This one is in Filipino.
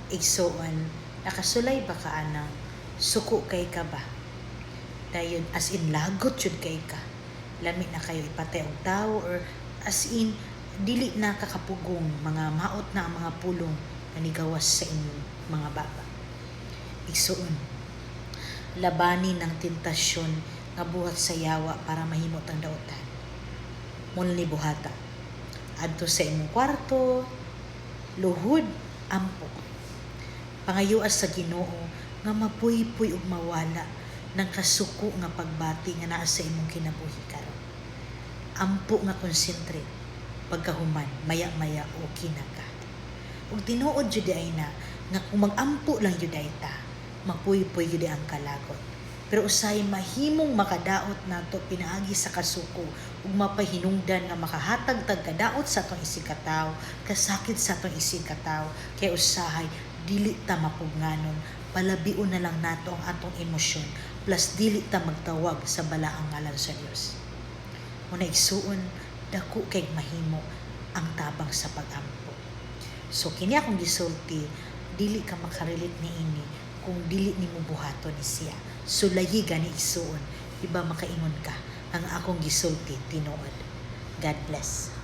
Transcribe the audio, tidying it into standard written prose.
Igsuon, nakasulay ba ka anang suko kay ka ba? Dayon as in lagot jud kay ka. Lami na kayo ipatay og tao or as in dili na kakapugong mga maot na ang mga pulong na nigawas sa inyong mga baba. Igsuon, labani ng tentasyon nga buhat sa yawa para mahimot ang daotan. Muna ni buhata adto sa imong kwarto, luhod, ampo. Pangayuas sa Ginoo nga mapuy-puy ug mawala ng kasuko nga pagbati nga naa sa imong kinabuhi karon. Ampo nga concentrate pagkahuman maya-maya okay na ka. Ug tinuod jud ay na nga kung mag-ampo lang jud ay ta, mapuy-puy jud ang kalagot. Pero usay mahimong makadaot nato pinaagi sa kasuko ug mapahinungdan nga makahatag tag kadaot sa atong isikataw, kasakit sa atong isikataw, kay usahay dili ta mapugnanon, palabion na lang nato ang atong emosyon plus dili ta magtawag sa balaang ngalan sa Dios. Muna igsuon, dako kay mahimo ang tabang sa pag-ampo. So kini akong gisulti, dili ka makarelate niini kung dili nimo buhaton ni siya. Sulayi gani igsuon, iba makaingon ka ang akong gisulti tinuod. God bless.